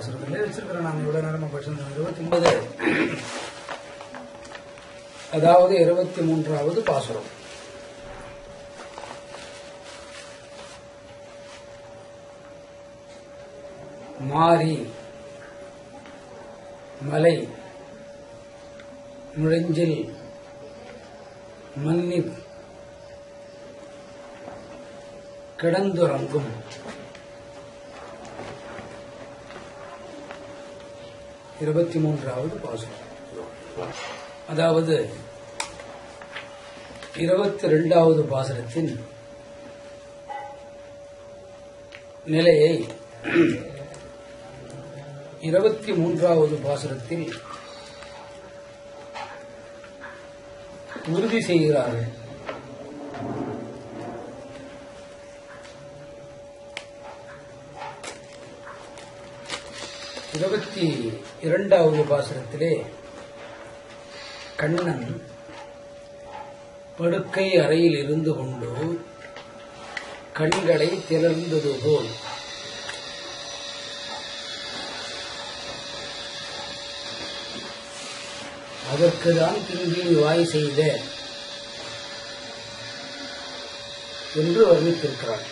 பாசுரத்திலே வச்சிருக்கிறேன். நான் இவ்வளவு நேரமா படிச்சேன். 29 அதாவது 23வது பாசுரம். மாரி மலை நுழைஞ்சில் மன்னிப் கிடந்துறங்கும். இருபத்தி 23வது பாசுரம். அதாவது 22வது பாசுரத்தின் நிலையை 23வது பாசுரத்தில் உறுதி செய்கிறார்கள். இருபத்தி 22வது பாசுரத்திலே கண்ணன் படுக்கை அறையில் இருந்து கொண்டு கண்களை திறந்தது போல் அதற்குதான் கிண்கிணி வாய் செய்த என்று வர்ணித்திருக்கிறார்.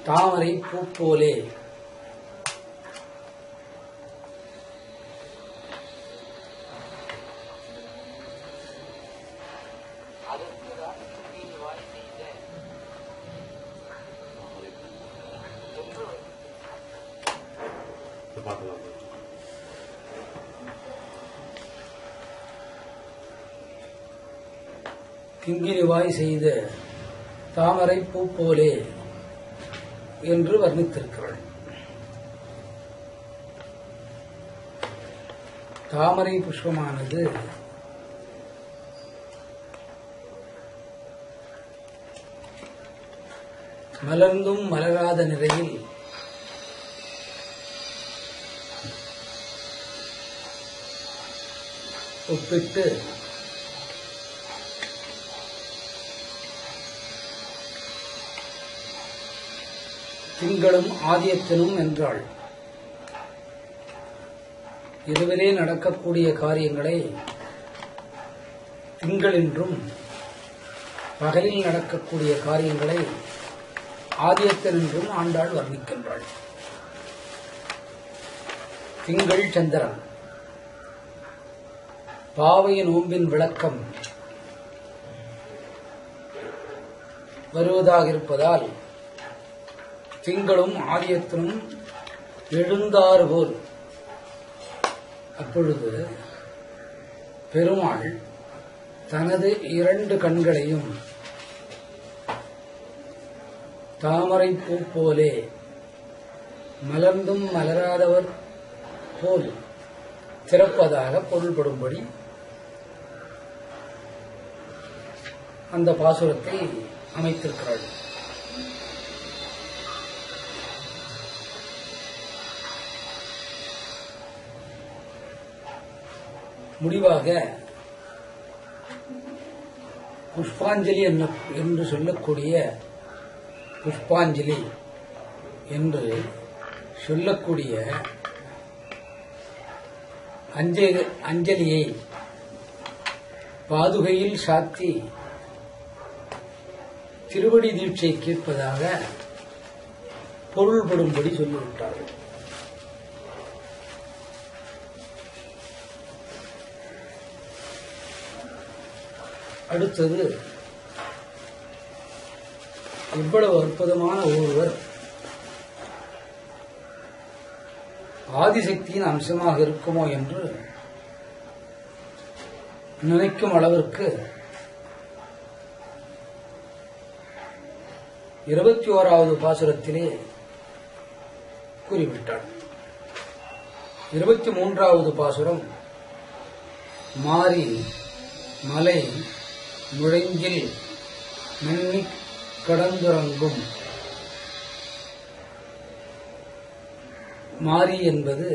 தாமரை பூ போலே கிங்கினிவாய் செய்த தாமரை பூ போலே என்று வர்ணித்திருக்கிறாள். தாமரை புஷ்பமானது மலர்ந்தும் மலராத நிலையில் ஒப்பிட்டு திங்களும் ஆதியத்தினும் என்றாள். இரவிலே நடக்கக்கூடிய காரியங்களை திங்கள் என்றும், பகலில் நடக்கக்கூடிய காரியங்களை ஆதியத்தன் என்றும் ஆண்டாள் வர்ணிக்கின்றாள். திங்கள் சந்திரன் பாவை நோம்பின் விளக்கம் வருவதாக இருப்பதால் திங்களும் ஆதியத்தினும் எழுந்தாறு போல். அப்பொழுது பெருமாள் தனது 2 கண்களையும் தாமரை பூ போலே மலர்ந்தும் மலராதவர் போல் திறப்பதாக பொருள்படும்படி அந்த பாசுரத்தை அமைத்திருக்கிறாள். முடிவாக புஷ்பாஞ்சலி என்று சொல்லக்கூடிய புஷ்பாஞ்சலி என்று சொல்லக்கூடிய அஞ்சலியை பாதுகையில் சாத்தி திருவடி தீட்சை கேட்பதாக பொருள்படும்படி சொல்லிவிட்டார்கள். அடுத்தது, இவ்வளவு அற்புதமான ஒருவர் ஆதிசக்தியின் அம்சமாக இருக்குமோ என்று நினைக்கும் அளவிற்கு 21வது பாசுரத்திலே கூறிவிட்டார். 23வது பாசுரம் மாரி மலை நுழைஞ்சில் மன்னிக் கடந்துறங்கும். மாரி என்பது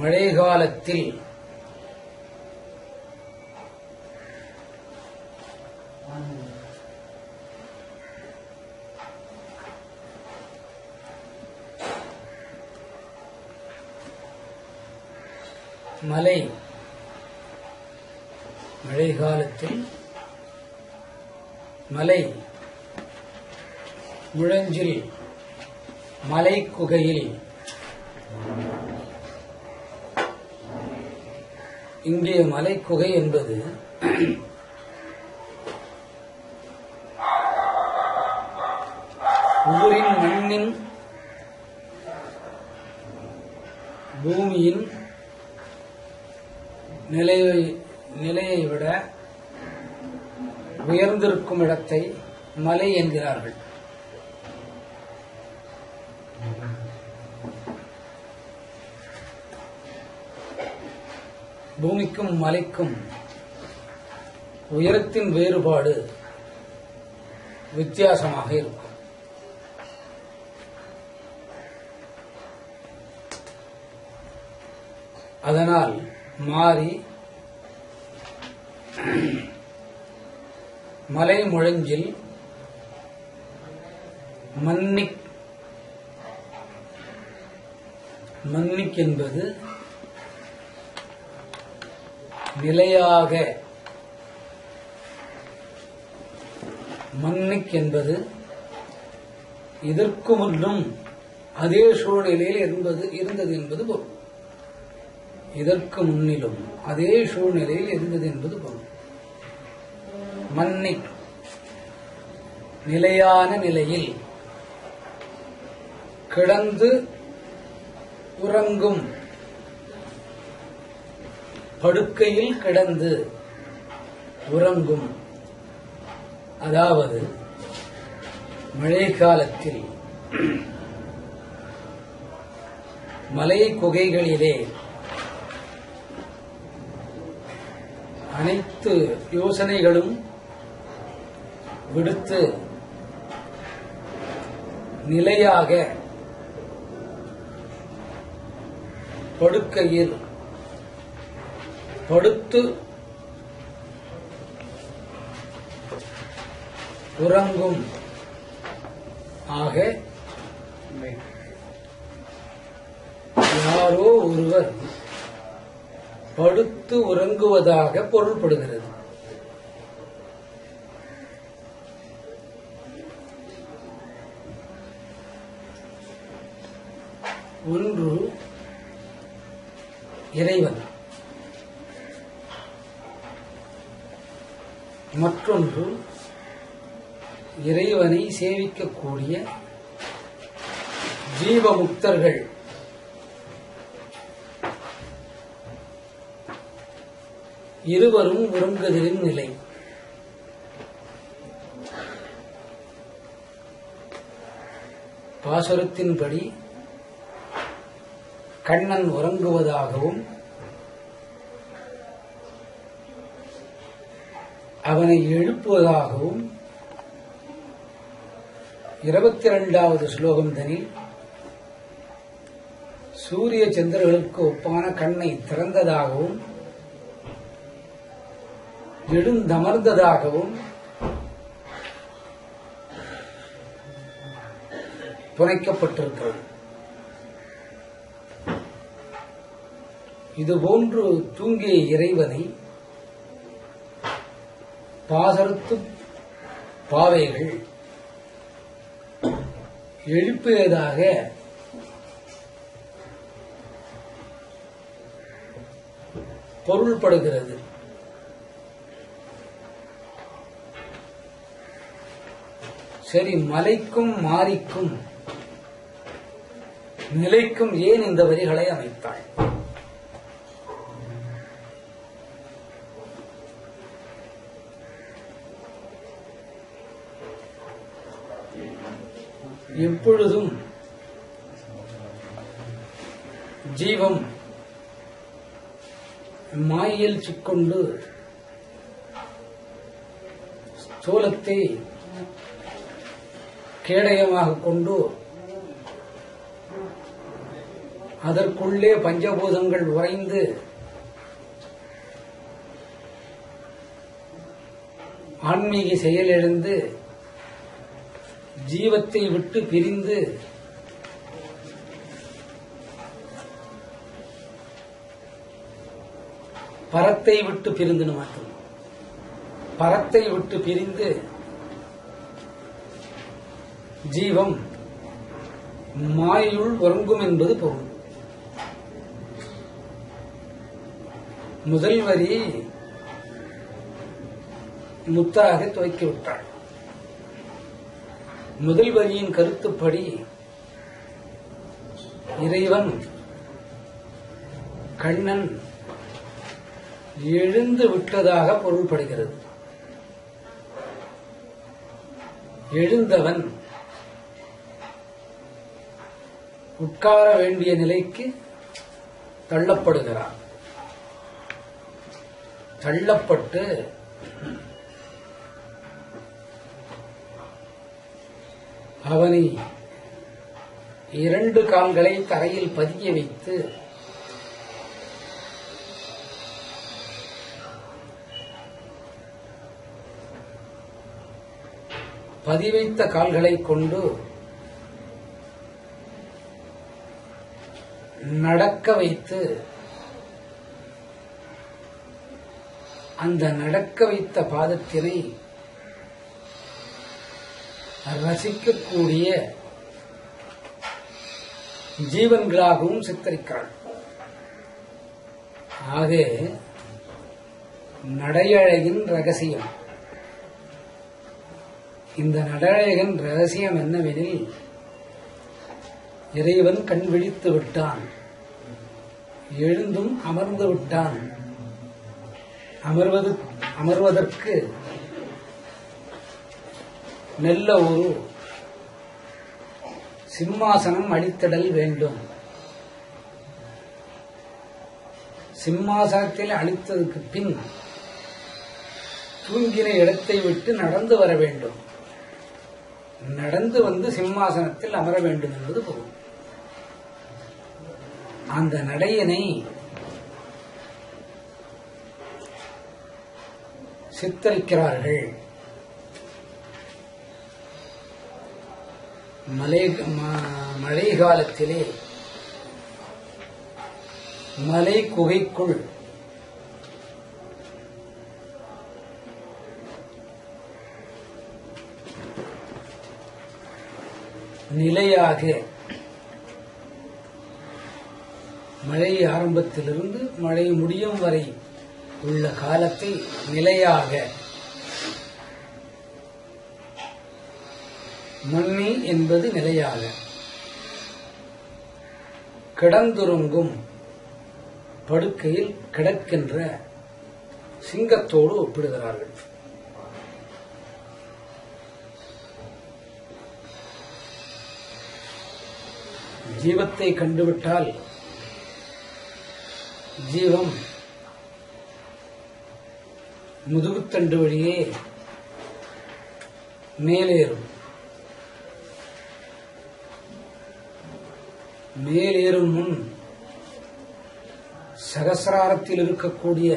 மழை காலத்தில் மலை மழை காலத்தில் மலை முழஞ்சில் மலை குகையில் இங்கே மலை குகை என்பது ஊரின் மண்ணின் பூமியின் நிலையை விட உயர்ந்திருக்கும் இடத்தை மலை என்கிறார்கள். பூமிக்கும் மலைக்கும் உயரத்தின் வேறுபாடு வித்தியாசமாக இருக்கும். அதனால் மாறி மலை முழஞ்சில் மன்னிக் என்பது நிலையாக, மன்னிக் என்பது இதற்கு முன்னும் அதே சூழ்நிலையில் இருந்தது என்பது பொருள். இதற்கு முன்னிலும் அதே சூழ்நிலையில் இருந்தது என்பது பொருள். மன்னிக் நிலையான நிலையில் கிடந்து உறங்கும், படுக்கையில் கிடந்து உறங்கும். அதாவது மழை காலத்தில் மலை குகைகளிலே அனைத்து யோசனைகளும் விடுத்து நிலையாக படுக்கையில் படுத்து உறங்கும். ஆக யாரோ ஒருவர் படுத்து உறங்குவதாக பொருள்படுகிறது. ஒன்று இறைவன், மற்றொன்று இறைவனை சேவிக்கக்கூடிய ஜீவமுக்தர்கள். இருவரும் உறங்குதலின் நிலை. பாசுரத்தின்படி கண்ணன் உறங்குவதாகவும் அவனை எழுப்புவதாகவும் 22வது ஸ்லோகம் தனில் சூரிய சந்திரர்களுக்கு ஒப்பான கண்ணை திறந்ததாகவும் எழுந்தமர்ந்ததாகவும் புனைக்கப்பட்டிருக்கிறது. இதுபோன்று தூங்கிய இறைவனை பாசரத்து பாவைகள் எழுப்பியதாக பொருள்படுகிறது. சரி, மலைக்கும் மாரிக்கும் நிலைக்கும் ஏன் இந்த வரிகளை அமைத்தாள்? எப்பொழுதும் ஜீவம் மாயில் சிக்கொண்டு ஸ்தூலத்தை கேடயமாக கொண்டு அதற்குள்ளே பஞ்சபூதங்கள் உறைந்து ஆன்மீக செயலிழந்து ஜீவத்தை விட்டு பிரிந்து பரத்தை விட்டு பிரிந்து மாற்றும். பரத்தை விட்டு பிரிந்து ஜீவம் மாயுள் உறங்கும் என்பது பொருள். முதல் வரி முத்தாக துவக்கிவிட்டாள். முதல் வரியின் கருத்துப்படி இறைவன் கண்ணன் எழுந்து விட்டதாக பொருள்படுகிறது. எழுந்தவன் உட்கார வேண்டிய நிலைக்கு தள்ளப்படுகிறான். தள்ளப்பட்டு அவனை 2 கால்களை தரையில் பதிய வைத்து பதிவைத்த கால்களை கொண்டு நடக்க வைத்து அந்த நடக்க வைத்த பாதத்தினை ரசிக்கக்கூடிய ஜீவன்களாகவும் சித்தரிக்கிறாள். ஆக நடையழகின் ரகசியம், இந்த நடையழகின் ரகசியம் என்னவெனில், இறைவன் கண் விழித்து விட்டான், எழுந்தும் அமர்ந்து விட்டான். அமர்வதற்கு நல்ல ஒரு சிம்மாசனம் அளித்திடல் வேண்டும். சிம்மாசனத்தில் அளித்ததற்கு பின் தூங்கின இடத்தை விட்டு நடந்து வர வேண்டும். நடந்து வந்து சிம்மாசனத்தில் அமர வேண்டும் என்பது பொருள். அந்த நடையினை சித்தரிக்கிறார்கள். மழை காலத்திலே மலை குகைக்குள் நிலையாக மழை ஆரம்பத்திலிருந்து மழை முடியும் வரை உள்ள காலத்தை நிலையாக மன்னி என்பது நிலையாக கிடந்துறங்கும் படுக்கையில் கிடக்கின்ற சிங்கத்தோடு ஒப்பிடுகிறார்கள். ஜீவத்தை கண்டுவிட்டால் ஜீவம் முதுகுத்தண்டு வழியே மேலேறும். மேலேறும் முன் சகசிராரத்தில் இருக்கக்கூடிய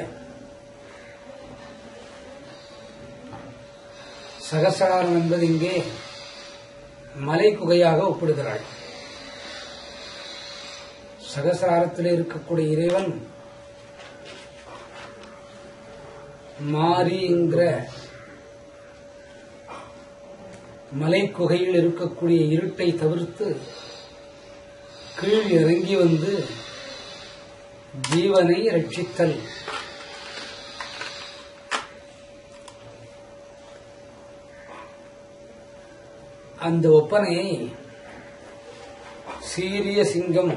சகசிராரம் என்பது இங்கே மலை குகையாக ஒப்பிடுகிறாள். சகசிராரத்தில் இருக்கக்கூடிய இறைவன் மாறிங்கிற மலை குகையில் இருக்கக்கூடிய இருட்டை தவிர்த்து கீழ் இறங்கி வந்து ஜீவனை ரட்சித்தல். அந்த ஒப்பனையை சீரிய சிங்கம்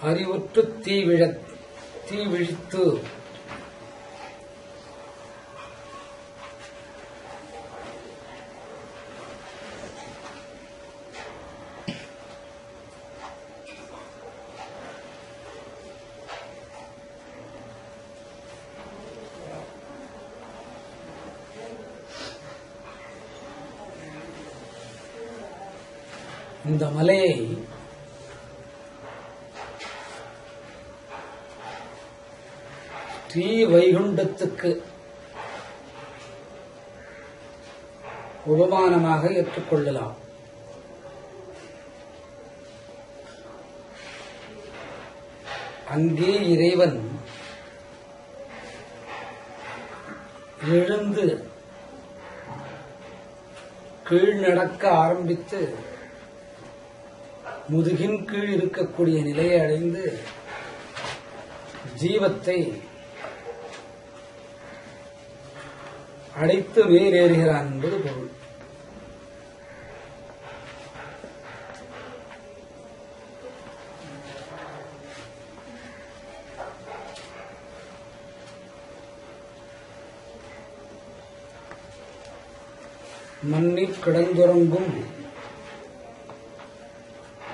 அறிவுற்று தீவிழித்து இந்த மலையை ஸ்ரீ வைகுண்டத்துக்கு உபமானமாக ஏற்றுக்கொள்ளலாம். அங்கே இறைவன் எழுந்து கீழ் நடக்க ஆரம்பித்து முதுகின் கீழ் இருக்கக்கூடிய நிலையை அடைந்து ஜீவத்தை அடைத்து மேலேறுகிறான் என்பது பொருள். மண்ணில் கிடந்துறங்கும்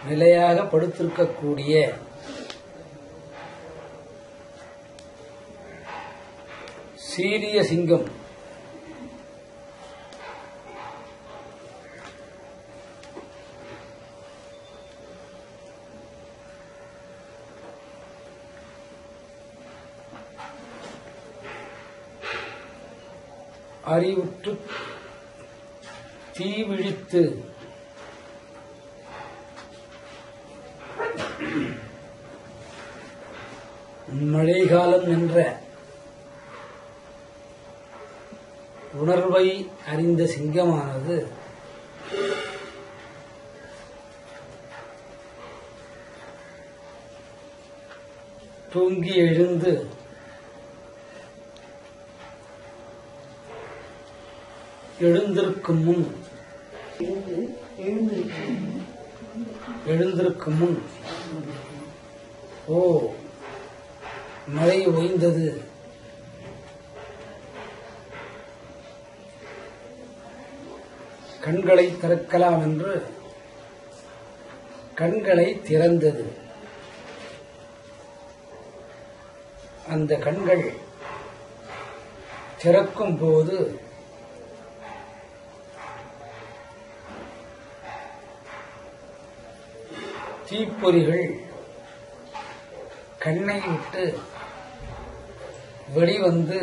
நிலையாக படுத்திருக்கக்கூடிய சீரிய சிங்கம் அறிவுற்று தீ விழித்து மழைக்காலம் என்ற உணர்வை அறிந்த சிங்கமானது தூங்கி எழுந்து எழுந்திருக்கும் முன் ஓ மழை ஓய்ந்தது, கண்களை திறக்கலாம் என்று கண்களை திறந்தது. அந்த கண்கள் திறக்கும் போது தீப்பொறிகள் கண்ணை விட்டு வெளிவந்து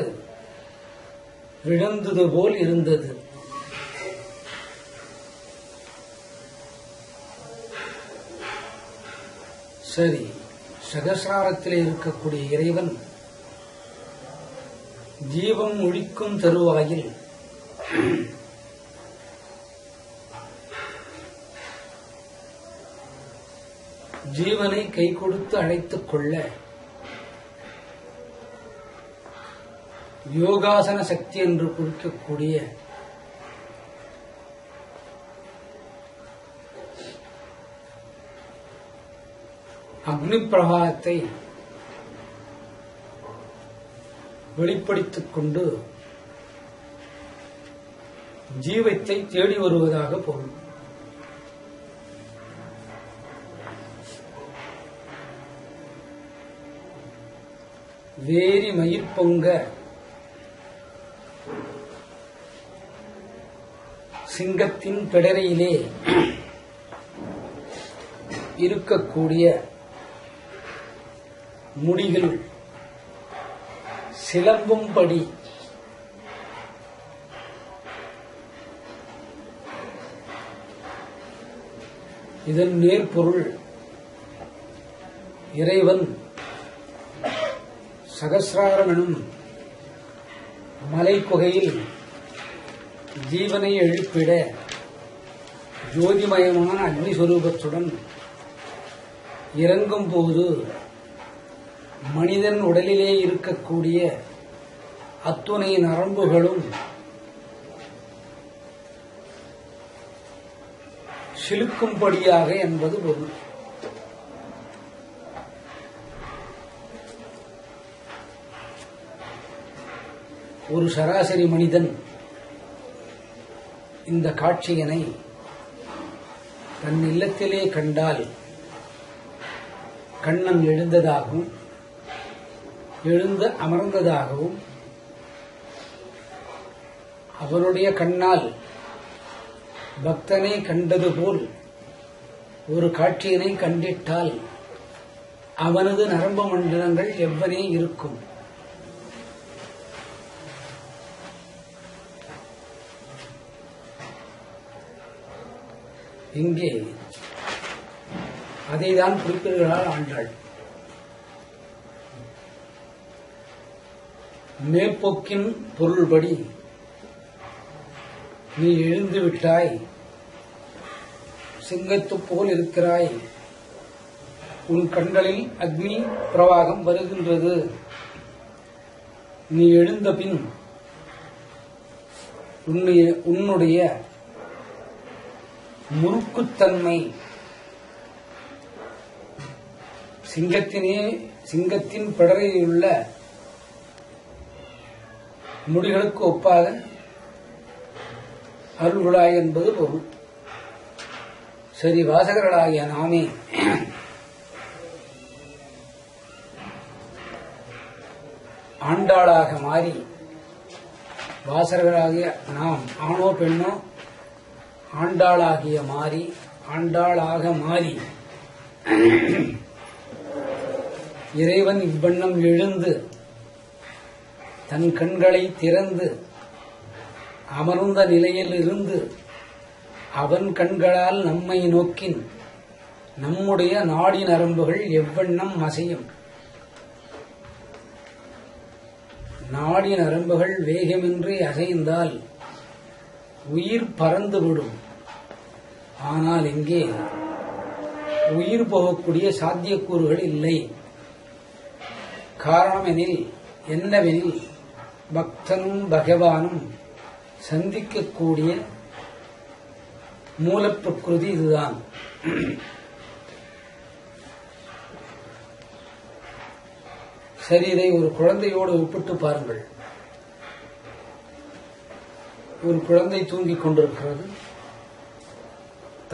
விழுந்தது போல் இருந்தது. சரி, சகசிராரத்திலே இருக்கக்கூடிய இறைவன் ஜீவம் ஒழிக்கும் தருவாயில் ஜீவனை கை கொடுத்து அழைத்துக் கொள்ள யோகாசன சக்தி என்று குறிக்கக்கூடிய அக்னி பிரவாகத்தை வெளிப்படுத்திக் கொண்டு ஜீவத்தை தேடி வருவதாக பொருள். வேரி மயிர் பொங்க சிங்கத்தின் பிடரையிலே இருக்கக்கூடிய முடிகள் சிலம்பும்படி இதன் நேர்பொருள் இறைவன் சகசிராரம் எனும் மலைக்குகையில் ஜீவனை எழுப்பிட ஜோதிமயமான அக்னிஸ்வரூபத்துடன் இறங்கும் போது மனிதன் உடலிலே இருக்கக்கூடிய அத்துணை நரம்புகளும் சிலுக்கும்படியாக என்பது பொருள். ஒரு சராசரி மனிதன் இந்த காட்சியினை தன் இல்லத்திலே கண்டால் கண்ணன் எழுந்ததாகவும் எழுந்து அமர்ந்ததாகவும் அவருடைய கண்ணால் பக்தனை கண்டது போல் ஒரு காட்சியினை கண்டிட்டால் அவனது நரம்பு மண்டலங்கள் எவ்வளே இருக்கும். இங்கே அதைதான் குறிப்பிடுகிறாள் ஆண்டாள். மேற்போக்கின் பொருள்படி நீ எழுந்து விட்டாய், சிங்கத்து போல் இருக்கிறாய், உன் கண்களில் அக்னி பிரவாகம் வருகின்றது. நீ எழுந்த பின் உன்னுடைய முறுக்குத்தன்மை சிங்கத்தின் பிடரையுள்ள முடிகளுக்கு ஒப்பாக அருள்குழாய் என்பது பொருள். சரி, வாசகர்களாகிய நாமே ஆண்டாளாக மாறி, வாசகர்களாகிய நாம் ஆணோ பெண்ணோ ஆண்டாளாக மாறி இறைவன் இவ்வண்ணம் எழுந்து தன் கண்களை திறந்து அமர்ந்த நிலையில் இருந்து அவன் கண்களால் நம்மை நோக்கின் நம்முடைய நாடி நரம்புகள் எவ்வண்ணம் அசையும். நாடி நரம்புகள் வேகமின்றி அசைந்தால் உயிர் பறந்துவிடும். ஆனால் இங்கே உயிர் போகக்கூடிய சாத்தியக்கூறுகள் இல்லை. காரணம் என்னவெனில் பக்தனும் பகவானும் சந்திக்கக்கூடிய மூலப்பிரகிருதி இதுதான். சரி, இதை ஒரு குழந்தையோடு ஒப்பிட்டு பாருங்கள். ஒரு குழந்தை தூங்கிக் கொண்டிருக்கிறது.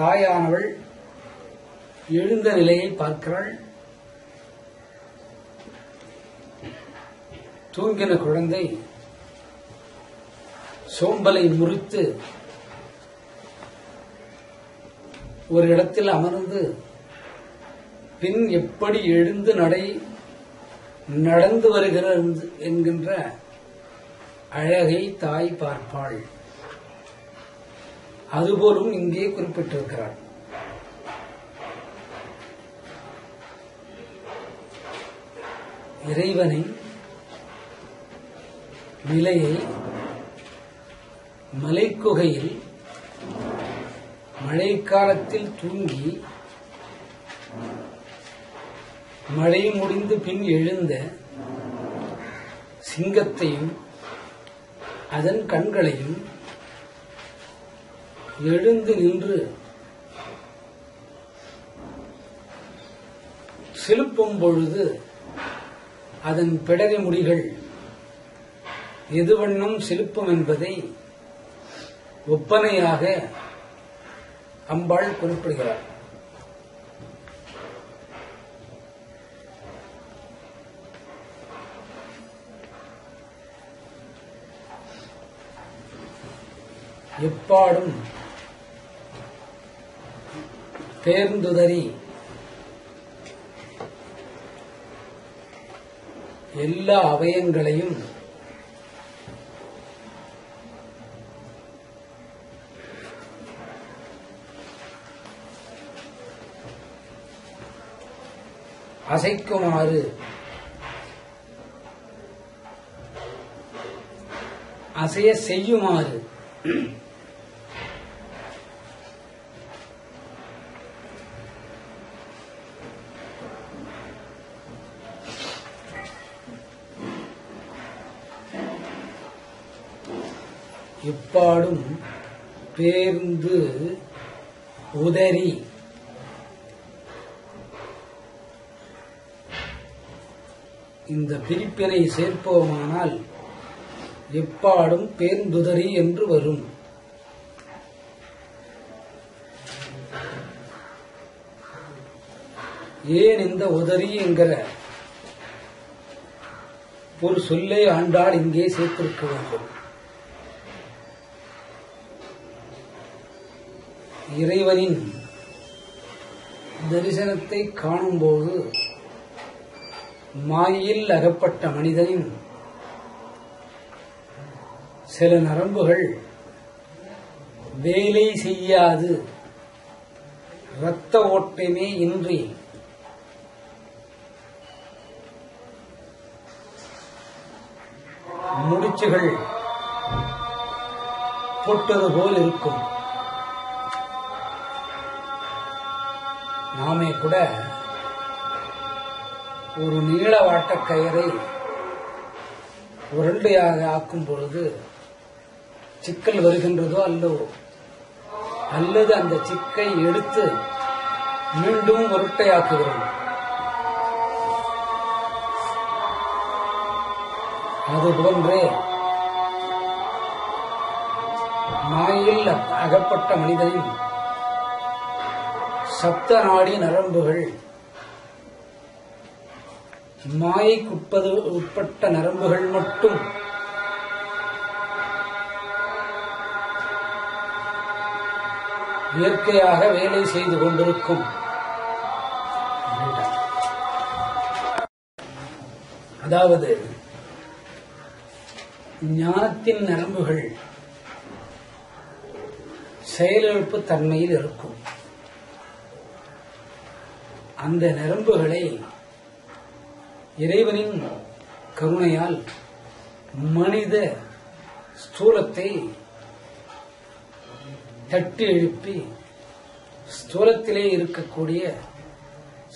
தாயானவள் எழுந்த நிலையை பார்க்கிறாள். தூங்கின குழந்தை சோம்பலை முறித்து ஒரு இடத்தில் அமர்ந்து பின் எப்படி எழுந்து நடந்து வருகிறது என்கின்ற அழகை தாய் பார்ப்பாள். அதுபோலும் இங்கே குறிப்பிட்டிருக்கிறாள். இறைவனை நிலையை மலைக்குகையில் மழைக்காலத்தில் தூங்கி மழை முடிந்து பின் எழுந்த சிங்கத்தையும் அதன் கண்களையும் எழுந்து நின்று சிலுப்பும் பொழுது அதன் பிடரி முடிகள் எதுவண்ணம் சிலுப்பும் என்பதை ஒப்பனையாக அம்பாள் குறிப்பிடுகிறார். எப்பாடும் பேர்ந்துதறி எல்லா அவயங்களையும் அசைக்குமாறு அசைய செய்யுமாறு எப்பாடும் பேர்ந்து உதறி இந்த பிரிப்பினை சேர்ப்போமானால் எப்பாடும் பேர்ந்துதறி என்று வரும். ஏன் இந்த உதறி என்கிற ஒரு சொல்லை ஆண்டாள் இங்கே சேர்த்திருக்க வேண்டும்? இறைவனின் தரிசனத்தை காணும்போது மாயில் அகப்பட்ட மனிதனின் சில நரம்புகள் வேலை செய்யாது, இரத்த ஓட்டமே இன்றி முடிச்சுகள் போட்டது போல் இருக்கும். நாமே கூட ஒரு நீள வாட்டக்கயிறை உருண்டையாக ஆக்கும் பொழுது சிக்கல் வருகின்றதோ அல்லவோ, அல்லது அந்த சிக்கை எடுத்து மீண்டும் உருட்டையாக்குகிறோம். அதுபோன்றே மாயில் அகப்பட்ட மனிதனின் சப்த நாடி நரம்புகள், மாயைக்குட்பது உட்பட்ட நரம்புகள் மட்டும் இயற்கையாக வேலை செய்து கொண்டிருக்கும். அதாவது ஞானத்தின் நரம்புகள் செயலிழப்பு தன்மையில் இருக்கும். அந்த நரம்புகளை இறைவனின் கருணையால் மனித ஸ்தூலத்தை தட்டி எழுப்பி ஸ்தூலத்திலே இருக்கக்கூடிய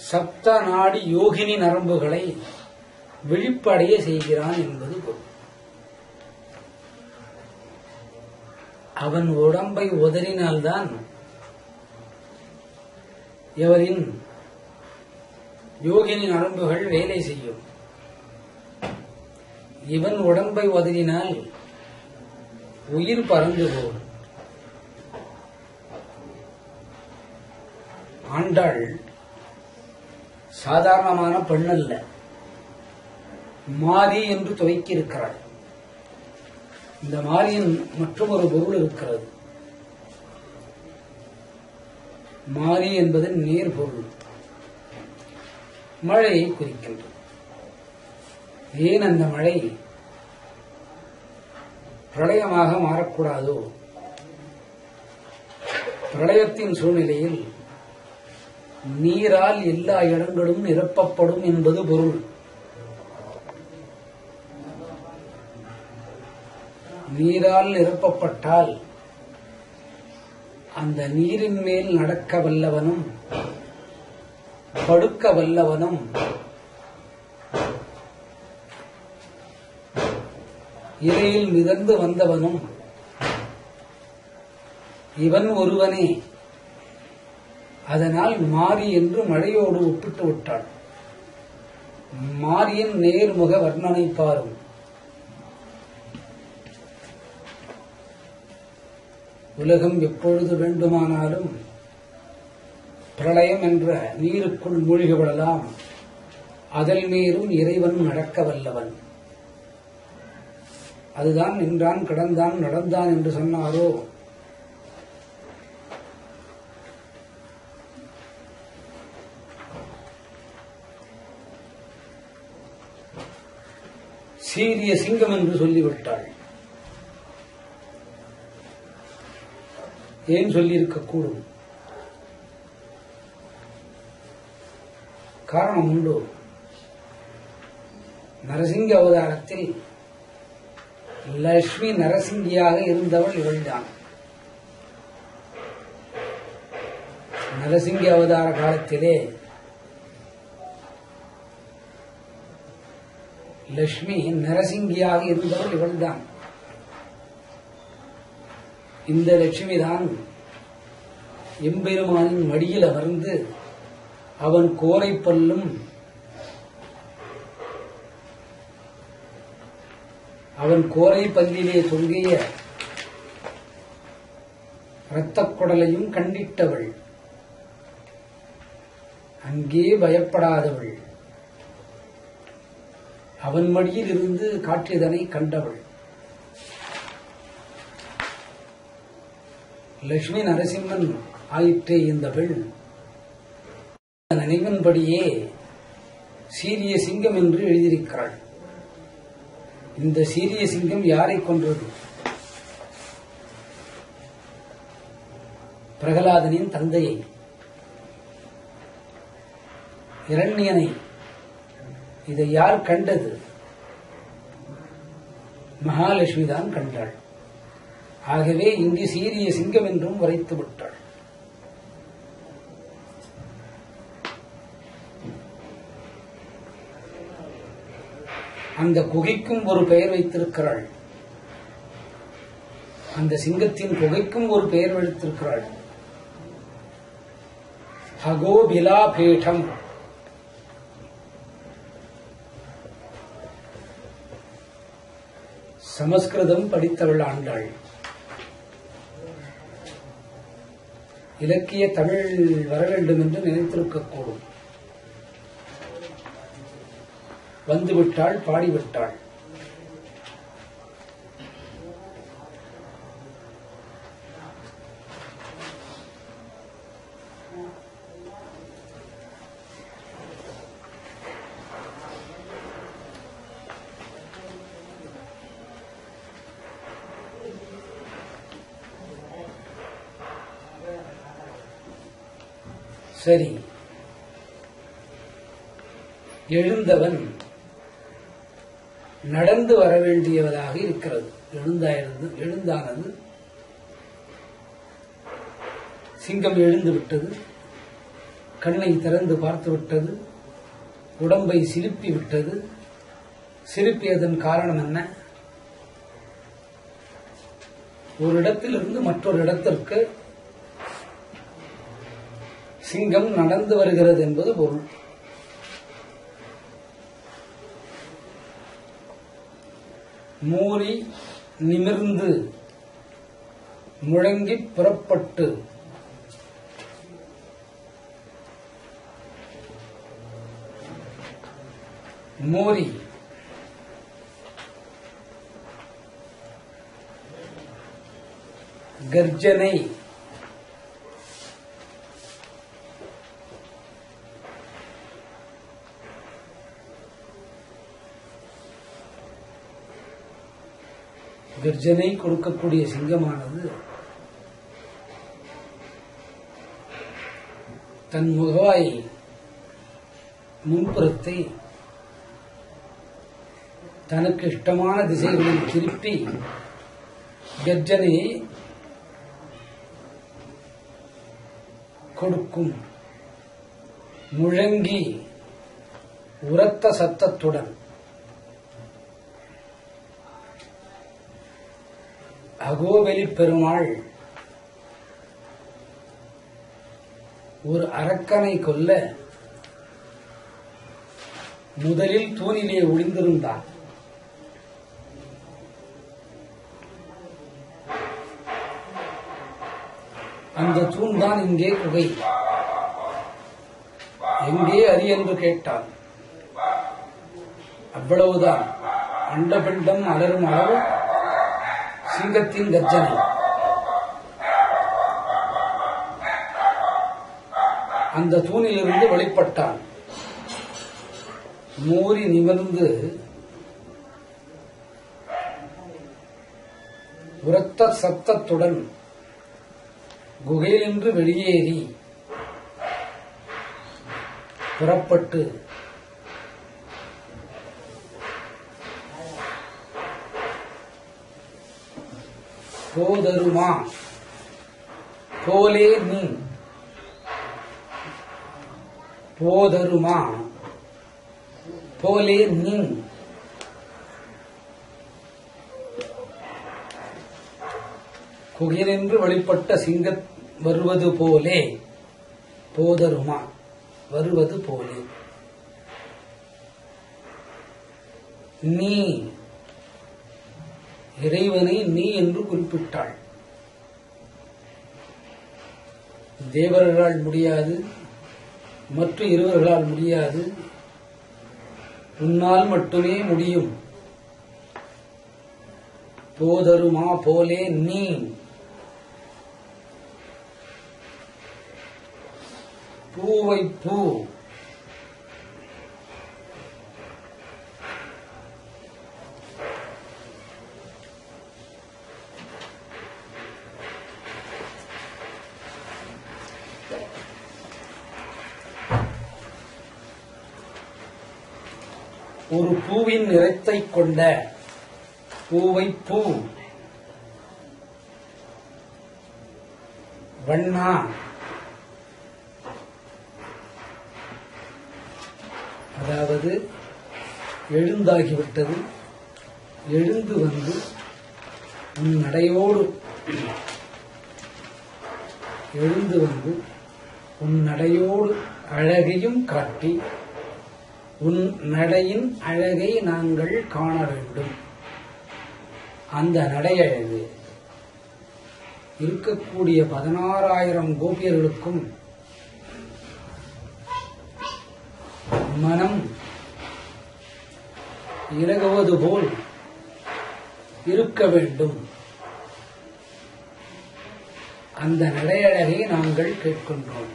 சப்த நாடி யோகினி நரம்புகளை விழிப்படைய செய்கிறான் என்பது பொருள். அவன் உடம்பை உதறினால்தான் எவரின் யோகினி நரம்புகள் வேலை செய்யும். இவன் உடம்பை உதறினால் உயிர் பறந்து போகும். ஆண்டாள் சாதாரணமான பெண்ணல்ல, மாரி என்று துவக்கியிருக்கிறாள். இந்த மாரியின் மற்றொரு பொருள் இருக்கிறது. மாரி என்பது நீர் பொருள், மழையை குறிக்கின்றது. ஏன் அந்த மழை பிரளயமாக மாறக்கூடாதோ? பிரளயத்தின் சூழ்நிலையில் நீரால் எல்லா இடங்களும் நிரப்பப்படும் என்பது பொருள். நீரால் நிரப்பப்பட்டால் அந்த நீரின் மேல் நடக்க வல்லவனும் படுக்க வல்லவனும் இலையில் மிதந்து வந்தவனும் இவன் ஒருவனே. அதனால் மாரி என்று மழையோடு ஒப்பிட்டு விட்டாள். மாரியின் நேர்முக வர்ணனை பாரும். உலகம் எப்பொழுது வேண்டுமானாலும் பிரளயம் என்ற நீருக்குள் மூழ்கிவிடலாம். அதில் மீறும் இறைவன் நடக்க வல்லவன். அதுதான் நின்றான், கிடந்தான், நடந்தான் என்று சொன்னாரோ? சீரிய சிங்கம் என்று சொல்லிவிட்டாள். ஏன் சொல்லியிருக்கக்கூடும்? காரணம் உண்டு. நரசிங்க அவதாரத்தில் லட்சுமி நரசிங்கியாக இருந்தவள் இவள்தான். நரசிங்க அவதார காலத்திலே லட்சுமி நரசிங்கியாக இருந்தவள் இவள்தான். இந்த லட்சுமி தான் எம்பெருமானின் மடியில் அமர்ந்து அவன் கோரைப்பல்லும் அவன் கோரை பல்லிலே தொங்கிய இரத்தக் குடலையும் கண்டிட்டவள். அங்கே பயப்படாதவள். அவன் மடியில் இருந்து காற்றியதனை கண்டவள். லட்சுமி நரசிம்மன் ஆயிற்றே இந்த பெண். நினைவின்படியே சீரிய சிங்கம் என்று எழுதியிருக்கிறாள். இந்த சீரிய சிங்கம் யாரை கொன்றது? பிரகலாதனின் தந்தையை, இரண்யனை. இதை யார் கண்டது? மகாலட்சுமி தான் கண்டாள். ஆகவே இங்கு சீரிய சிங்கம் என்றும் வரைத்து விட்டாள். அந்த குகைக்கும் ஒரு பெயர் வைத்திருக்கிறாள். அந்த சிங்கத்தின் குகைக்கும் ஒரு பெயர் வைத்திருக்கிறாள். அகோபிலாபீடம். சமஸ்கிருதம் படித்தவள் ஆண்டாள். இலக்கிய தமிழ் வர வேண்டும் என்று நினைத்திருக்கக்கூடும். வந்துவிட்டாள், பாடிவிட்டாள். சரி, எழுந்தவன் நடந்து வர வேண்டியவதாக இருக்கிறது. எழுந்தானது சிங்கம் எழுந்து விட்டது. கண்ணை திறந்து பார்த்து விட்டது. உடம்பை சிலுப்பி விட்டது. சிலுப்பியதன் காரணம் என்ன? ஒரு இடத்திலிருந்து மற்றொரு இடத்திற்கு சிங்கம் நடந்து வருகிறது என்பது பொருள். மூறி நிமிர்ந்து முழங்கி புறப்பட்டு மூறி கர்ஜனை கர்ஜனை கொடுக்கக்கூடிய சிங்கமானது தன் முகவாய் முன்புறத்தை தனக்கு இஷ்டமான திசைகளில் திருப்பி கர்ஜனையை கொடுக்கும். முழங்கி உரத்த சத்தத்துடன் அகோபலி பெருமாள் ஒரு அரக்கனை கொல்ல முதலில் தூணிலே ஒளிந்திருந்தார். அந்த தூண் தான் இங்கே குகை. எங்கே அரி என்று கேட்டான். அவ்வளவுதான். அண்டபிண்டம் அலரும் அளவு சிங்கத்தின் கர்ஜனை. அந்த தூணிலிருந்து வெளிப்பட்டான். மூறி நிமிர்ந்து உரத்த சத்தத்துடன் குகையிலிருந்து வெளியேறி புறப்பட்டு போதருமா போலே நீ போதருமா போலே நீ குகையினின்று வெளிப்பட்ட சிங்க வருவது போலே போதருமா வருவது போலே நீ இறைவனை நீ என்று குறிப்பிட்டாள். தேவர்களால் முடியாது, மற்ற இருவர்களால் முடியாது, உன்னால் மட்டுமே முடியும். போதருமா போலே நீ பூவை பூ ஒரு பூவின் நிறத்தை கொண்ட பூவை பூ வண்ணா அதாவது எழுந்தாகிவிட்டது, எழுந்து வந்து உன் நடையோடு எழுந்து வந்து உன் நடையோடு அழகையும் காட்டி உன் நடையின் அழகை நாங்கள் காண வேண்டும். அந்த நடையழகு இருக்கக்கூடிய 16,000 கோபியர்களுக்கும் மனம் இலகுவது போல் இருக்க வேண்டும். அந்த நடையழகை நாங்கள் கேட்கின்றோம்.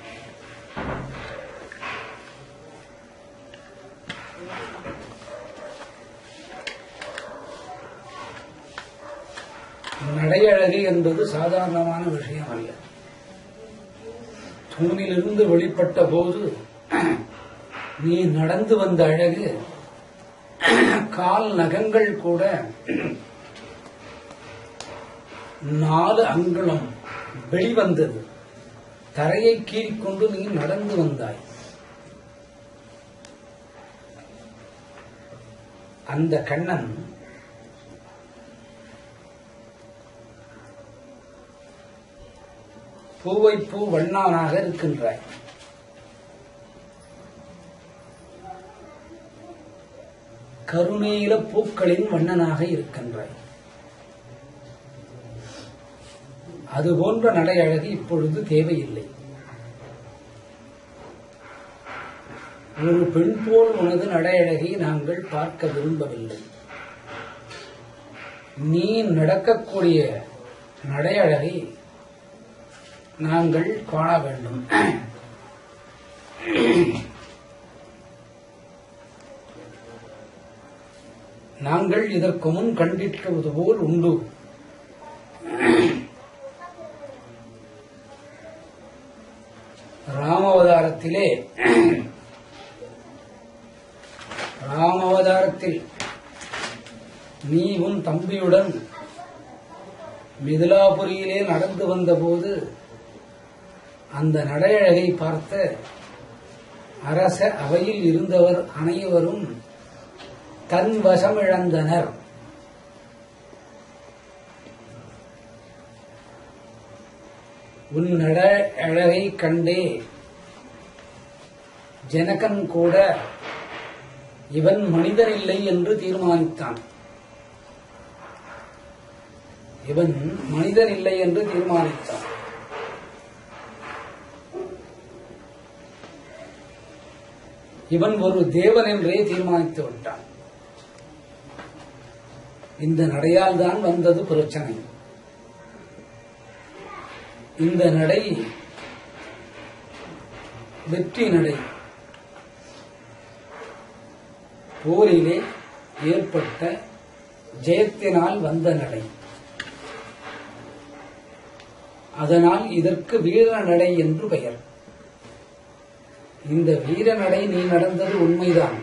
நடையழகு என்பது சாதாரணமான விஷயம் அல்ல. தூணிலிருந்து வெளிப்பட்ட போது நீ நடந்து வந்த அழகு, கால் நகங்கள் கூட 4 அங்குலம் வெளிவந்தது. தரையை கீறிக்கொண்டு நீ நடந்து வந்தாய். அந்த கண்ணன் பூவை பூ வண்ணானாக இருக்கின்றாய். கருநீல பூக்களின் வண்ணனாக இருக்கின்றாய். அதுபோன்ற நடையழகு இப்பொழுது தேவையில்லை. ஒரு பெண் போல் உனது நடையழகை நாங்கள் பார்க்க விரும்பவில்லை. நீ நடக்கக்கூடிய நடையழகை நாங்கள் காண வேண்டும். நாங்கள் இதற்கு முன் கண்டிருப்பது போல் உண்டு. ராமாவதாரத்தில் நீ உன் தம்பியுடன் மிதிலாபுரியிலே நடந்து வந்தபோது அந்த நடையழகை பார்த்த அரச அவையில் இருந்தவர் அனைவரும் தன் வசமிழந்தனர். உன் நடையழகை கண்டே ஜனகன் கூட இவன் மனிதனில்லை என்று தீர்மானித்தான். இவன் மனிதனில்லை என்று தீர்மானித்தான். இவன் ஒரு தேவன் என்றே தீர்மானித்து விட்டான். இந்த நடையால் தான் வந்தது பிரச்சனை. இந்த நடை வெற்றி நடை. போரிலே ஏற்பட்ட ஜெயத்தினால் வந்த நடை. அதனால் இதற்கு வீர நடை என்று பெயர். இந்த வீர நடை நீ நடந்தது உண்மைதான்.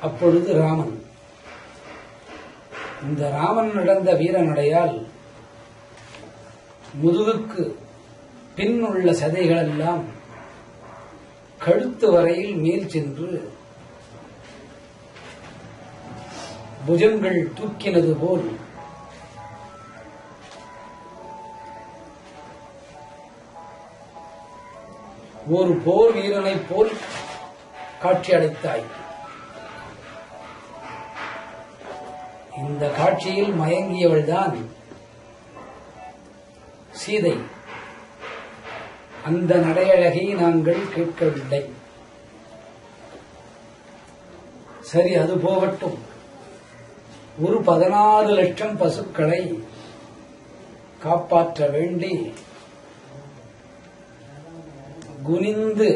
அப்பொழுது ராமன், இந்த ராமன் நடந்த வீர நடையால் முதுகுக்கு பின் உள்ள சதைகள் எல்லாம் கழுத்து வரையில் மேல் சென்று புஜங்கள் தூக்கினது போல் ஒரு போர் வீரனைப் போல் காட்சி அளித்தாய். இந்த காட்சியில் மயங்கியவள்தான் சீதை. அந்த நடையழகை நாங்கள் கேட்கவில்லை. சரி, அது போகட்டும். ஒரு 16 லட்சம் பசுக்களை காப்பாற்ற வேண்டி குனிந்து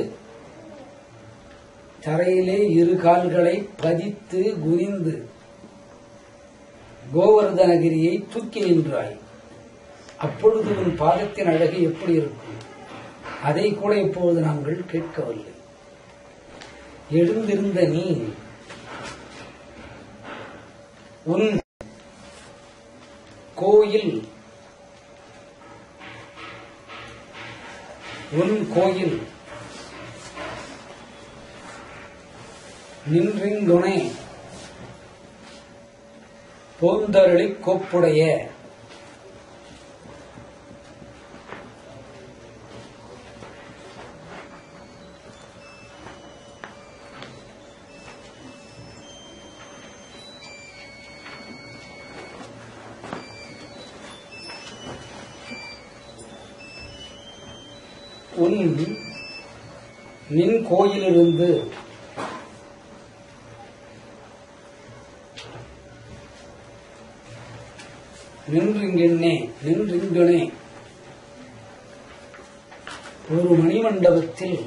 தரையிலே 2 கால்களை பதித்து குனிந்து கோவர்தனகிரியை தூக்கி நின்றாய். அப்பொழுது உன் பாதத்தின் அழகு எப்படி இருக்கும்? அதை கூட இப்போது நாங்கள் கேட்கவில்லை. எழுந்திருந்த நீ உன் கோயில் உன் கோயில் நின்றிங்குணே போந்தருளிக் கோப்புடைய உன் நின் கோயிலிருந்து நின்றிங்குணே ஒரு மணிமண்டபத்தில்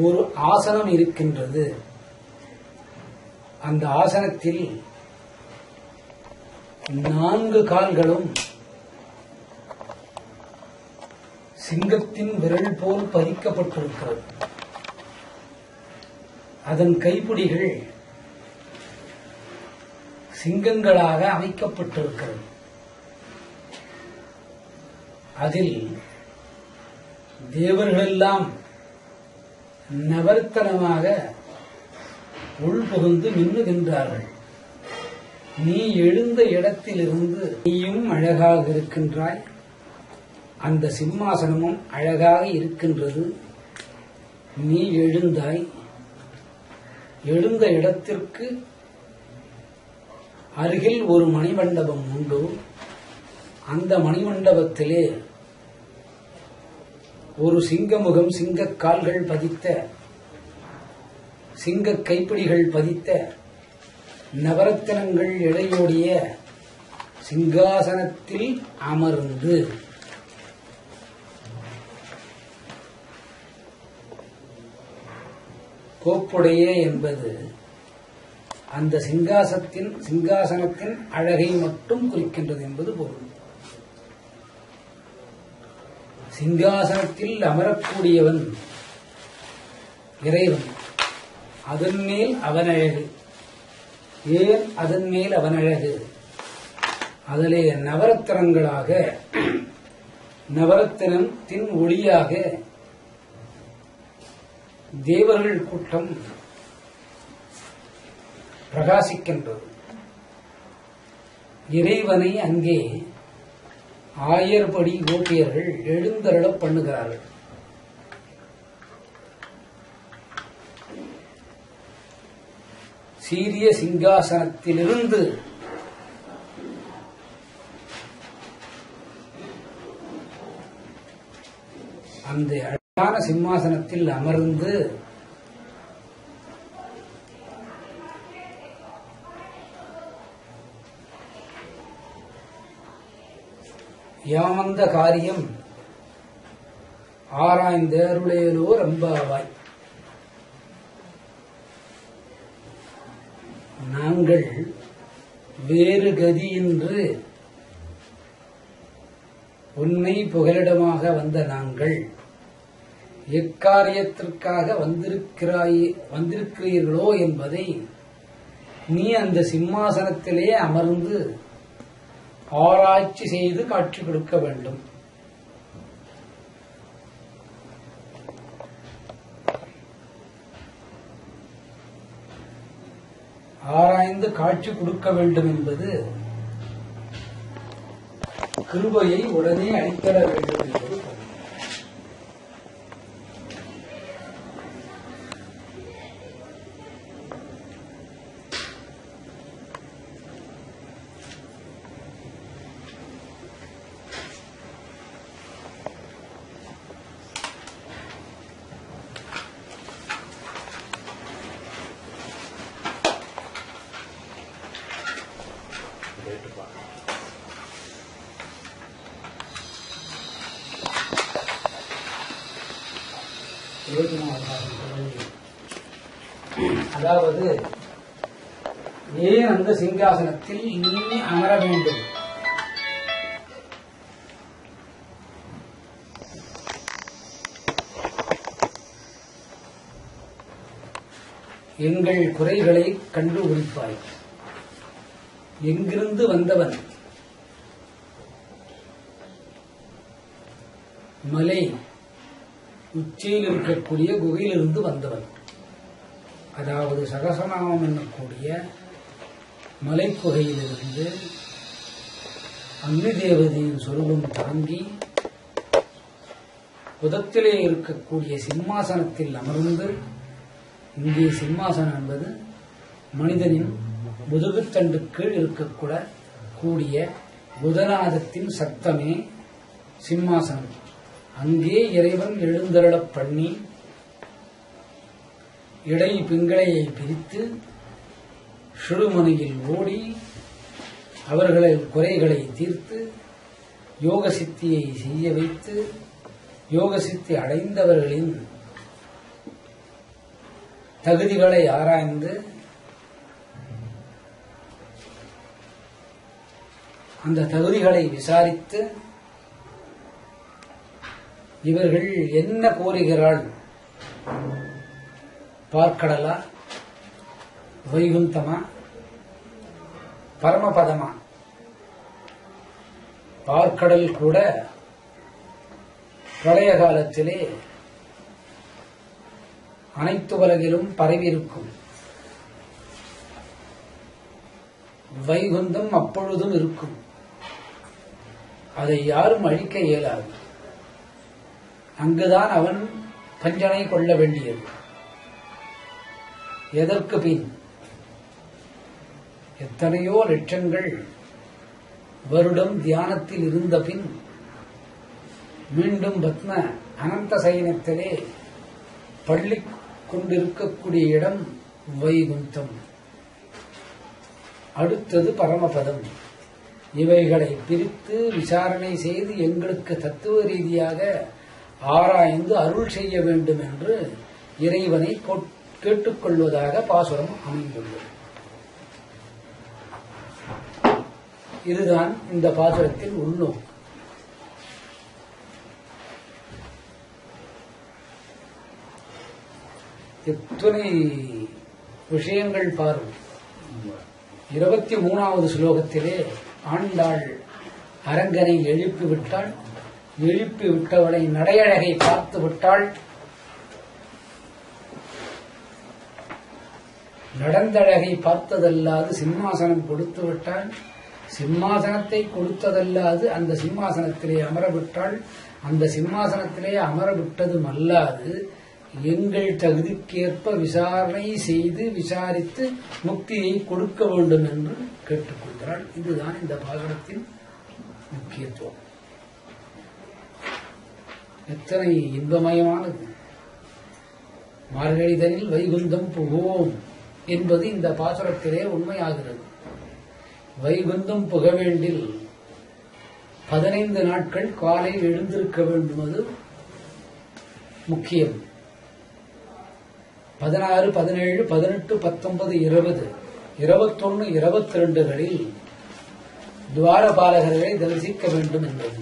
ஒரு ஆசனம் இருக்கின்றது. அந்த ஆசனத்தில் 4 கால்களும் சிங்கத்தின் விரல் போல் பதிக்கப்பட்டிருக்கிறது. அதன் கைப்பிடிகள் சிங்கங்களாக அமைக்கப்பட்டிருக்கிறது. அதில் தேவர்களெல்லாம் நவர்த்தனமாக உள்புகுந்து மின்னுகின்றார்கள். நீ எழுந்த இடத்திலிருந்து நீயும் அழகாக இருக்கின்றாய், அந்த சிம்மாசனமும் அழகாக இருக்கின்றது. நீ எழுந்தாய். எழுந்த இடத்திற்கு அருகில் ஒரு மணிமண்டபம் உண்டு. அந்த மணிமண்டபத்திலே ஒரு சிங்கமுகம், சிங்க கால்கள் பதித்த, சிங்க கைப்பிடிகள் பதித்த, நவரத்தினங்கள் இழையோடிய சிங்காசனத்தில் அமர்ந்து கோப்புடைய என்பது அந்த சிங்காசனத்தின் அழகை மட்டும் குறிக்கின்றது என்பது பொருள். சிங்காசனத்தில் அமரக்கூடியவன் இறைவன். அதன் மேல் அவன் அழகு. ஏன் அதன் மேல் அவன் அழகு? அதிலே நவரத்தினங்களாக, நவரத்தினத்தின் ஒளியாக தேவர்கள் கூட்டம் பிரகாசிக்கின்றது. இறைவனை அங்கே 1000 படி கோபியர்கள் எழுந்தருளப் பண்ணுகிறார்கள். சீரிய சிங்காசனத்திலிருந்து அந்த அழகான சிம்மாசனத்தில் அமர்ந்து யாமந்த காரியம் ஆராய்ந்த அருளேலோ ரம்பாவாய். நாங்கள் வேறு கதியின்று உன்னை புகலிடமாக வந்த நாங்கள் எக்காரியத்திற்காக வந்திருக்கிறீர்களோ என்பதை நீ அந்த சிம்மாசனத்திலே அமர்ந்து ஆராய்ச்சி செய்து காட்சி கொடுக்க வேண்டும். ஆராய்ந்து காட்சி கொடுக்க வேண்டும் என்பது கிருபையை உடனே அளித்தர வேண்டும் என்பது. அதாவது ஏன் அந்த சிங்காசனத்தில் நீ அமர வேண்டும்? எங்கள் குறைகளை கண்டுபிடிப்பாய். எங்கிருந்து வந்தவன்? மலை உச்சியில் இருக்கக்கூடிய குகையிலிருந்து வந்தவன். அதாவது சகசநாமம் என்னக்கூடிய மலைக்குகையிலிருந்து அக்னி தேவதையின் சொரூபம் தாங்கி புதத்திலே இருக்கக்கூடிய சிம்மாசனத்தில் அமர்ந்து, இங்கே சிம்மாசனம் என்பது மனிதனின் முதுகுத்தண்டு கீழ் இருக்கக்கூடக்கூடிய புதநாதத்தின் சத்தமே சிம்மாசனம். அங்கே இறைவன் எழுந்தருளப் பண்ணி இடை பிங்களையை பிரித்து சுடுமனையில் ஓடி அவர்களின் குறைகளை தீர்த்து யோக சித்தியை செய்ய வைத்து யோக சித்தி அடைந்தவர்களின் தகுதிகளை ஆராய்ந்து அந்த தகுதிகளை விசாரித்து இவர்கள் என்ன கோருகிறாள்? பார்க்கடலா, வைகுந்தமா, பரமபதமா? பார்க்கடல் கூட பிரளய காலத்திலே அனைத்து உலகிலும் பரவியிருக்கும். வைகுந்தம் அப்பொழுதும் இருக்கும். அதை யாரும் அழிக்க இயலாது. அங்குதான் அவன் பஞ்சனை கொள்ள வேண்டியது. எதற்கு பின் எத்தனையோ லட்சங்கள் வருடம் தியானத்தில் இருந்த பின் மீண்டும் பத்ம அனந்த சயனத்திலே பள்ளி கொண்டிருக்கக்கூடிய இடம் வைகுந்தம். அடுத்தது பரமபதம். இவைகளை பிரித்து விசாரணை செய்து எங்களுக்கு தத்துவ ரீதியாக ஆராய்ந்து அருள் செய்ய வேண்டும் என்று இறைவனை கேட்டுக்கொள்வதாக பாசுரம் அமைந்துள்ளது. இதுதான் இந்த பாசுரத்தின் உள்நோக்கு. எத்தனை விஷயங்கள் பாரும். 23வது ஸ்லோகத்திலே ஆண்டாள் அரங்கனை எழுப்பிவிட்டாள். எழுப்பிவிட்டவளை நடையழகை பார்த்து விட்டாள். நடந்தழகை பார்த்ததல்லாது சிம்மாசனம் கொடுத்து விட்டாள். சிம்மாசனத்தை கொடுத்ததல்லாது அந்த சிம்மாசனத்திலே அமரவிட்டாள். அந்த சிம்மாசனத்திலே அமரவிட்டதும் அல்லாது எங்கள் தகுதிக்கேற்ப விசாரணை செய்து விசாரித்து முக்தியை கொடுக்க வேண்டும் என்று கேட்டுக்கொள்கிறாள். இதுதான் இந்த பாசுரத்தின் முக்கியத்துவம். எத்தனை இன்பமயமானது! மார்கழிதனில் வைகுந்தம் புகுவோம் என்பது இந்த பாசுரத்திலே உண்மையாகிறது. வைகுந்தம் புக வேண்டில் 15 நாட்கள் காலையில் எழுந்திருக்க வேண்டுமது முக்கியம். 16, 17, 18, 19, 20, 21, 22களில் துவாரபாலகர்களை தரிசிக்க வேண்டும் என்பது.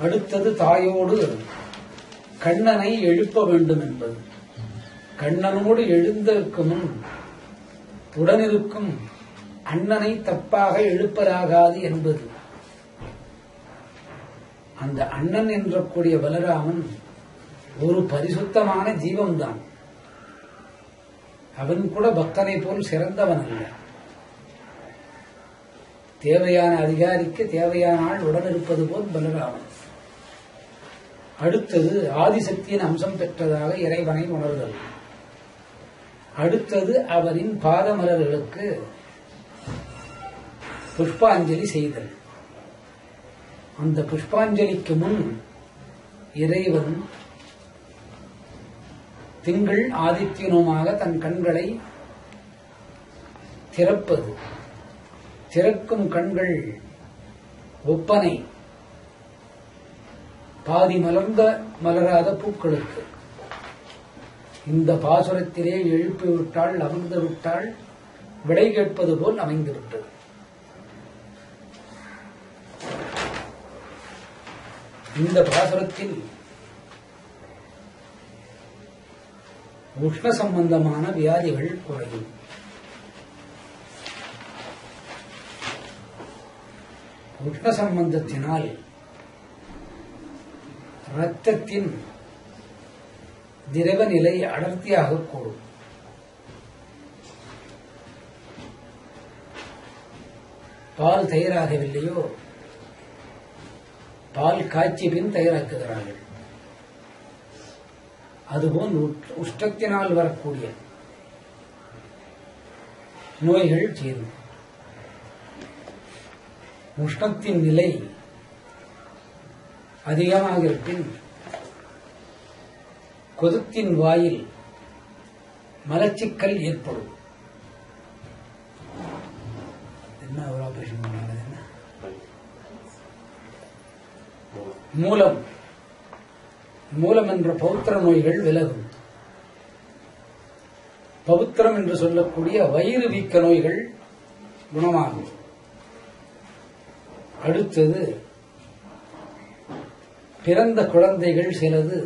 அடுத்தது தாயோடு கண்ணனை எழுப்ப வேண்டும் என்பது. கண்ணனோடு எழுந்ததற்கு முன் உடனிருக்கும் அண்ணனை தப்பாக எழுப்பலாகாது என்பது. அந்த அண்ணன் என்றக்கூடிய பலராமன் ஒரு பரிசுத்தமான ஜீவன்தான். அவன் கூட பக்தனை போல் சிறந்தவன் அல்ல. தேவையான அதிகாரிக்கு தேவையான ஆள் உடனிருப்பது போல் பலராமன். அடுத்தது ஆதிசக்தியின் அம்சம் பெற்றதாக இறைவனை உணர்தல். அடுத்தது அவரின் பாதமலர்களுக்கு புஷ்பாஞ்சலி செய்தல். அந்த புஷ்பாஞ்சலிக்கு முன் இறைவன் திங்கள் ஆதித்யனுமாக தன் கண்களை திறப்பது. திறக்கும் கண்கள் ஒப்பனை, பாதி மலர்ந்த மலராத பூக்களுக்கு. இந்த பாசுரத்திலே எழுப்பிவிட்டாள், அமர்ந்து விட்டாள், விடை கேட்பது போல் அமைந்துவிட்டது. இந்த பாசுரத்தில் உஷ்ண சம்பந்தமான வியாதிகள் குறையும். உஷ்ண சம்பந்தத்தினால் இரத்தத்தின் திரவ நிலை அடர்த்தியாக கூடும். பால் தயாராகவில்லையோ, பால் காய்ச்சி பின் தயாராக்குகிறார்கள். அதுபோல் உஷ்ணத்தினால் வரக்கூடிய நோய்கள் சேரும். உஷ்ணத்தின் நிலை அதிகமாக இருப்பின் கொதுத்தின் வாயில் மலச்சிக்கல் ஏற்படும். என்ன ஒரு ஆபரேஷன் பண்ணாங்க? என்ன மூலம் மூலம் என்ற பௌத்திர நோய்கள் விலகும். பௌத்திரம் என்று சொல்லக்கூடிய வயிறு வீக்க நோய்கள் குணமாகும். அடுத்தது பிறந்த குழந்தைகள் சிலது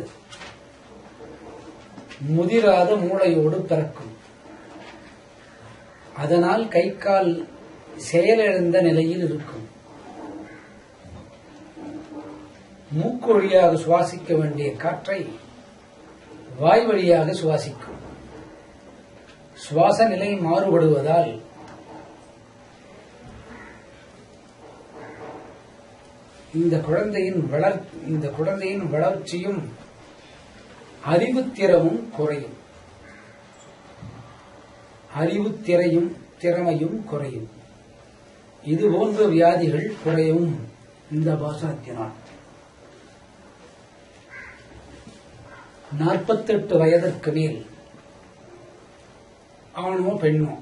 முதிராத மூளையோடு பிறக்கும். அதனால் கை கால் செயலிழந்த நிலையில் இருக்கும். மூக்கு வழியாக சுவாசிக்க வேண்டிய காற்றை வாய் வழியாக சுவாசிக்கும். சுவாச நிலை மாறுபடுவதால் இந்த குழந்தையின் வளர்ச்சியும் அறிவுத்திறமும் குறையும். திறமையும் குறையும். இது போன்ற வியாதிகள் குறையும் இந்த பாசனத்தினால். 48 வயதிற்கு மேல் ஆணோ பெண்ணோ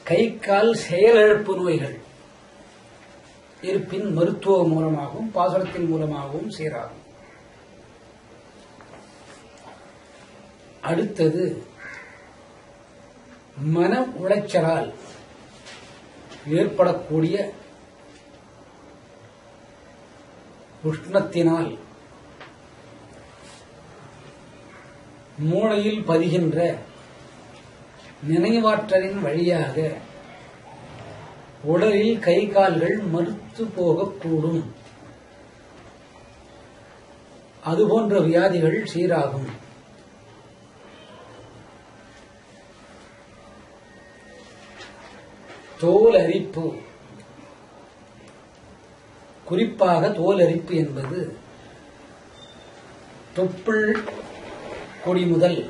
கை கால் செயலிழப்பு நோய்கள் இருப்பின் மருத்துவ மூலமாகவும் பாசனத்தின் மூலமாகவும் சீராகும். அடுத்தது மன உளைச்சலால் ஏற்படக்கூடிய உஷ்ணத்தினால் மூளையில் பதிகின்ற நினைவாற்றலின் வழியாக உடலில் கை கால்கள் மறுத்து போகக்கூடும். அதுபோன்ற வியாதிகள் சீராகும். தோல் அரிப்பு, குறிப்பாக தோல் அரிப்பு என்பது தொப்புள் கொடி முதல்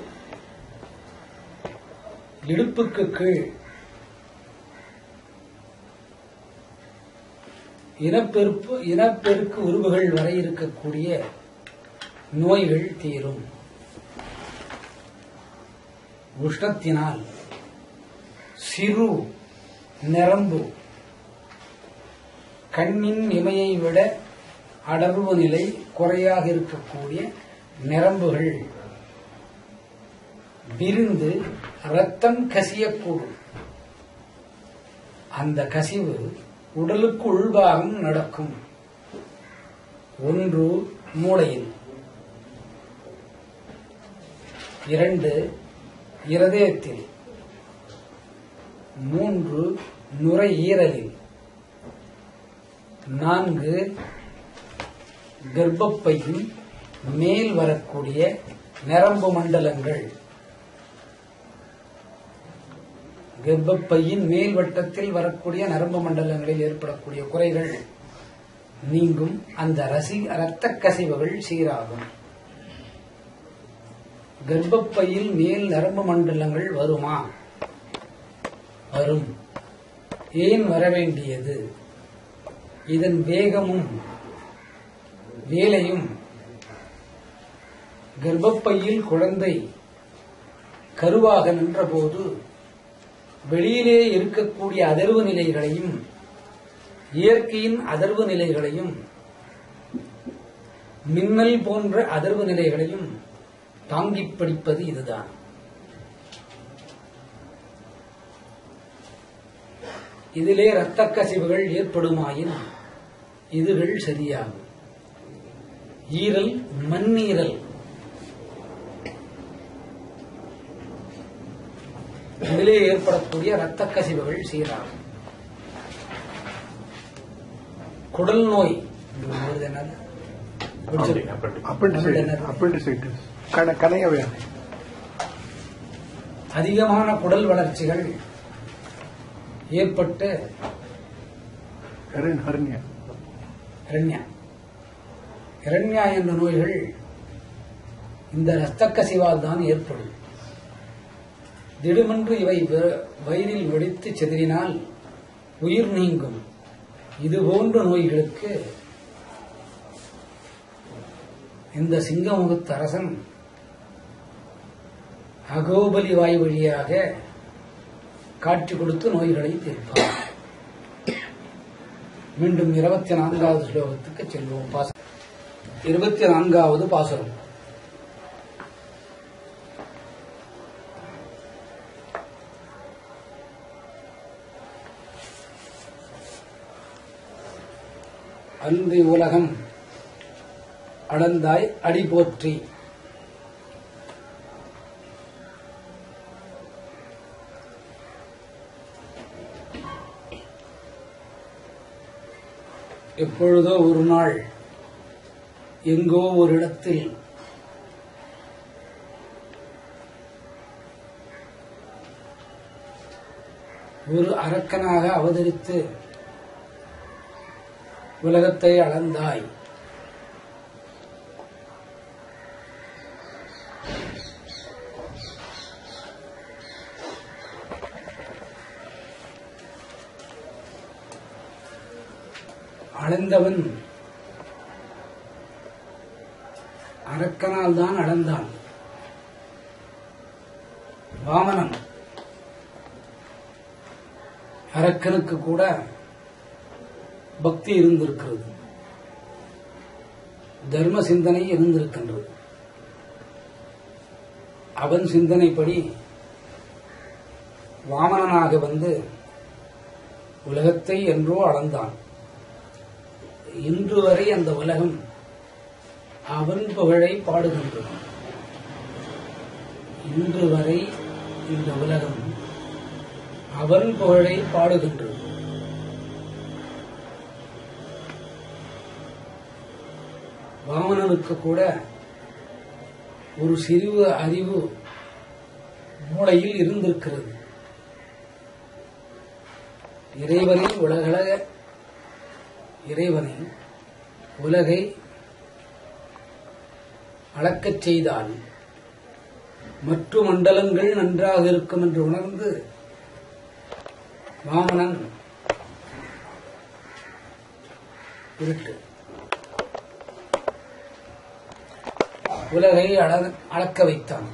இடுப்புக்கு கீழ் இனப்பெருக்கு உறுப்புகள் வரை இருக்கக்கூடிய நோய்கள் தீரும். உஷ்ணத்தினால் சிறு நரம்பு கண்ணின் இமையை விட அடர்வு நிலை குறையாக இருக்கக்கூடிய நரம்புகள் விரிந்து இரத்தம் கசியக்கூடும். அந்த கசிவு உடலுக்கு உள்பாகம் நடக்கும். 1 மூளையில், 2 இருதயத்தில், 3 நுரையீரலில், 4 கர்ப்பப்பையின் மேல் வரக்கூடிய நரம்பு மண்டலங்கள். கர்ப்பப்பையின் மேல் வட்டத்தில் வரக்கூடிய நரம்பு மண்டலங்களில் ஏற்படக்கூடிய குறைகள் நீங்கும். அந்த இரத்த கசிவுகள் சீராகும். கர்ப்பப்பையில் மேல் நரம்பு மண்டலங்கள் வருமா? வரும். ஏன் வரவேண்டியது? இதன் வேகமும் வேலையும் கர்ப்பப்பையில் குழந்தை கருவாக நின்றபோது வெளியிலே இருக்கக்கூடிய அதிர்வு நிலைகளையும் இயற்கையின் அதிர்வு நிலைகளையும் மின்னல் போன்ற அதிர்வு நிலைகளையும் தாங்கிப் பிடிப்பது இதுதான். இதிலே இரத்த கசிவுகள் ஏற்படுமாயின் இதுகள் சரியாகும். ஈரல், மண்ணீரல், இதிலே ஏற்படக்கூடிய இரத்த கசிவுகள் சீராகும். குடல் நோய் என்னது? அதிகமான குடல் வளர்ச்சிகள் ஏற்பட்டு இரண்யா என்ற நோய்கள் இந்த இரத்த கசிவால் தான் ஏற்படும். திடுமென்று இவை வயிறில் வெடித்து செதறினால் உயிர் நீங்கும். இதுபோன்ற நோய்களுக்கு இந்த சிங்கமுகத்து அரசன் அகோபலி வாய் வழியாக காட்சி கொடுத்து நோய்களை தீர்ப்பார். மீண்டும் 24வது ஸ்லோகத்துக்கு செல்வோம். 24வது பாசுரம். அன்றி உலகம் அளந்தாய் அடி போற்றி. எப்பொழுதோ ஒரு நாள் எங்கோ ஒரு இடத்தில் ஒரு அரக்கனாக அவதரித்து உலகத்தை அளந்தாய். அளந்தவன் அரக்கனால் தான் அளந்தான். வாமனன் அரக்கனுக்கு கூட பக்தி இருந்திருக்கிறது, தர்ம சிந்தனை இருந்திருக்கின்றது. அவன் சிந்தனைப்படி வாமனனாக வந்து உலகத்தை என்றோ அளந்தான். இன்று வரை அந்த உலகம் அவன் புகழை பாடுகின்றது. இன்று வரை இந்த உலகம் அவன் புகழை பாடுகின்றது. வாமனனுக்கு கூட ஒரு சிறிய அறிவு மூளையில் இருந்திருக்கிறது. இறைவனை உலகை அளக்கச் செய்தால் மற்ற மண்டலங்கள் நன்றாக இருக்கும் என்று உணர்ந்து வாமனன் உலகை அளக்க வைத்தான்.